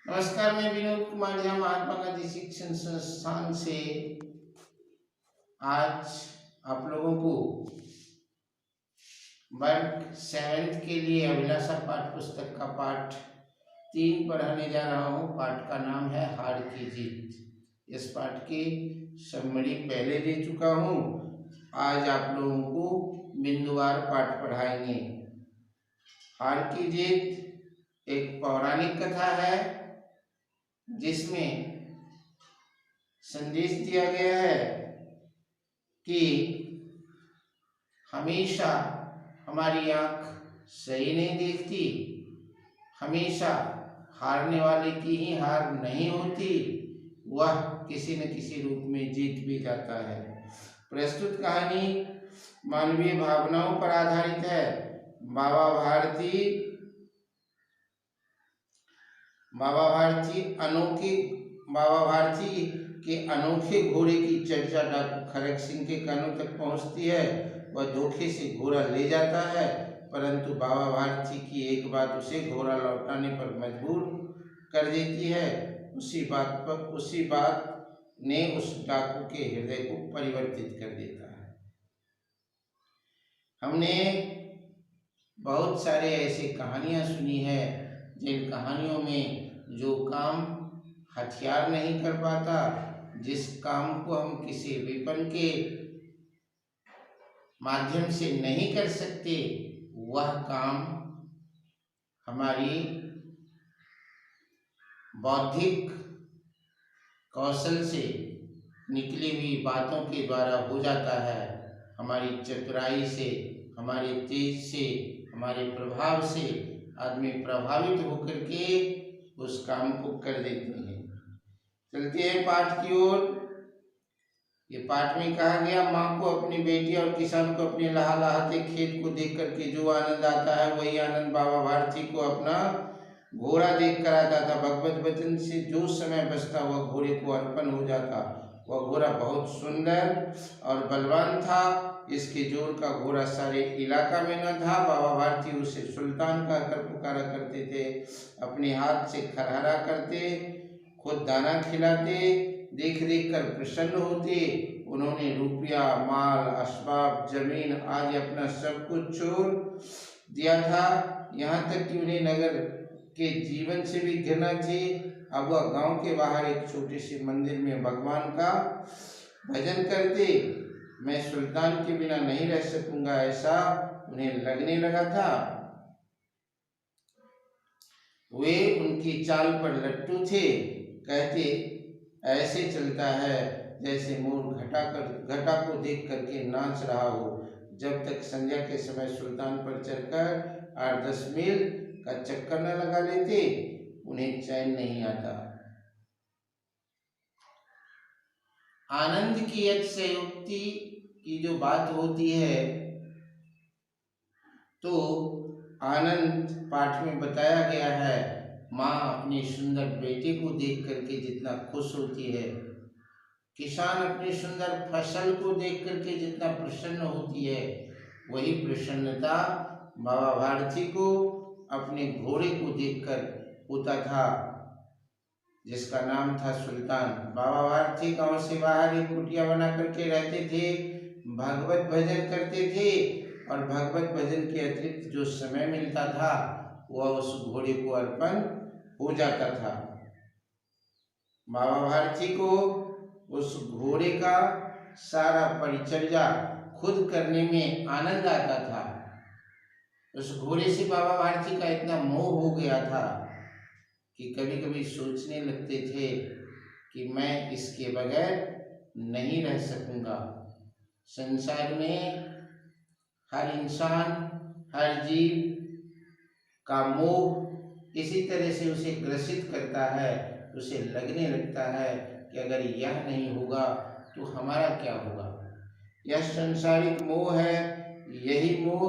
नमस्कार, मैं विनोद कुमार झा महात्मा गांधी शिक्षण संस्थान से आज आप लोगों को वर्ग 7 के लिए अभिलाषा पाठ पुस्तक का पाठ 3 पढ़ाने जा रहा हूँ। पाठ का नाम है हार की जीत। इस पाठ की समरी पहले दे चुका हूँ। आज आप लोगों को बिंदुवार पाठ पढ़ाएंगे। हार की जीत एक पौराणिक कथा है जिसमें संदेश दिया गया है कि हमेशा हमारी आँख सही नहीं देखती, हमेशा हारने वाले की ही हार नहीं होती, वह किसी न किसी रूप में जीत भी जाता है। प्रस्तुत कहानी मानवीय भावनाओं पर आधारित है। बाबा भारती के अनोखे घोड़े की चर्चा डॉक्टर खड़ग सिंह के कानों तक पहुंचती है। वह धोखे से घोड़ा ले जाता है, परंतु बाबा भारती की एक बात उसे घोड़ा लौटाने पर मजबूर कर देती है। उसी बात ने उस डाकू के हृदय को परिवर्तित कर देता है। हमने बहुत सारे ऐसी कहानियां सुनी है जिन कहानियों में जो काम हथियार नहीं कर पाता, जिस काम को हम किसी विपन के माध्यम से नहीं कर सकते, वह काम हमारी बौद्धिक कौशल से निकली हुई बातों के द्वारा हो जाता है। हमारी चतुराई से, हमारे तेज से, हमारे प्रभाव से आदमी प्रभावित होकर के उस काम को कर देते हैं। चलते हैं पाठ की ओर। ये पाठ में कहा गया, माँ को अपनी बेटी और किसान को अपने लहलहाते खेत को देख करके जो आनंद आता है, वही आनंद बाबा भारती को अपना घोड़ा देख कर आता था। भगवत वचन से जो समय बचता वह घोड़े को अर्पण हो जाता। वह घोड़ा बहुत सुंदर और बलवान था। इसके जोर का घोड़ा सारे इलाका में न था। बाबा भारती उसे सुल्तान कहकर पुकारा करते थे। अपने हाथ से खरहरा करते, खुद दाना खिलाते, देख देख कर प्रसन्न होते। उन्होंने रुपया, माल, असबाब, जमीन आदि अपना सब कुछ छोड़ दिया था। यहाँ तक कि उन्हें नगर के जीवन से भी घृणा थी। अब वह गांव के बाहर एक छोटे से मंदिर में भगवान का भजन करते। मैं सुल्तान के बिना नहीं रह सकूंगा, ऐसा उन्हें लगने लगा था। वे उनकी चाल पर लट्टू थे। कहते, ऐसे चलता है जैसे मोर घटा को देख करके नाच रहा हो। जब तक संध्या के समय सुल्तान पर चढ़कर 8-10 मील का चक्कर न लगा लेते, उन्हें चैन नहीं आता। आनंद की अतिशयोक्ति की जो बात होती है, तो आनंद पाठ में बताया गया है। माँ अपनी सुंदर बेटे को देख करके जितना खुश होती है, किसान अपनी सुंदर फसल को देख करके जितना प्रसन्न होती है, वही प्रसन्नता बाबा भारती को अपने घोड़े को देखकर होता था, जिसका नाम था सुल्तान। बाबा भारती गांव से बाहर एक कुटिया बना करके रहते थे, भगवत भजन करते थे और भगवत भजन के अतिरिक्त जो समय मिलता था वह उस घोड़े को अर्पण हो जाता था। बाबा भारती को उस घोड़े का सारा परिचर्या खुद करने में आनंद आता था। उस घोड़े से बाबा भारती का इतना मोह हो गया था कि कभी कभी सोचने लगते थे कि मैं इसके बगैर नहीं रह सकूंगा। संसार में हर इंसान, हर जीव का मोह इसी तरह से उसे ग्रसित करता है। उसे लगने लगता है कि अगर यह नहीं होगा तो हमारा क्या होगा। यह संसारिक मोह है। यही मोह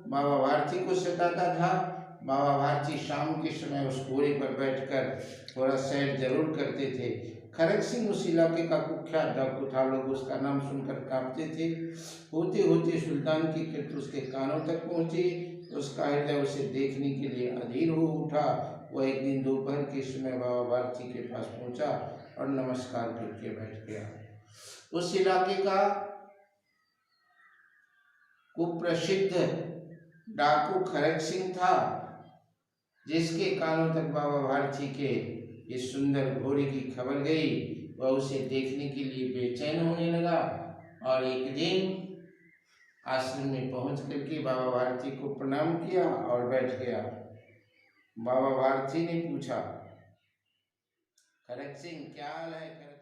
बाबा भारती को सताता था। बाबा भारती शाम के समय उस घोड़े पर बैठकर थोड़ा सैर जरूर करते थे। खड़ग सिंह उस इलाके का कुख्यात डाकू था। लोग उसका नाम सुनकर कांपते थे। होते होते सुल्तान की कीर्ति उसके कानों तक पहुंची। उसका हृदय उसे देखने के लिए अधीर हो उठा। वो एक दिन दोपहर के समय बाबा भारती के पास पहुंचा और नमस्कार करके बैठ गया। उस इलाके का कुप्रसिद्ध डाकू खरक सिंह था, जिसके कानों तक बाबा भारती के इस सुंदर घोड़े की खबर गई। वह उसे देखने के लिए बेचैन होने लगा और एक दिन आश्रम में पहुंच करके बाबा भारती को प्रणाम किया और बैठ गया। बाबा भारती ने पूछा, खरक सिंह क्या हाल है?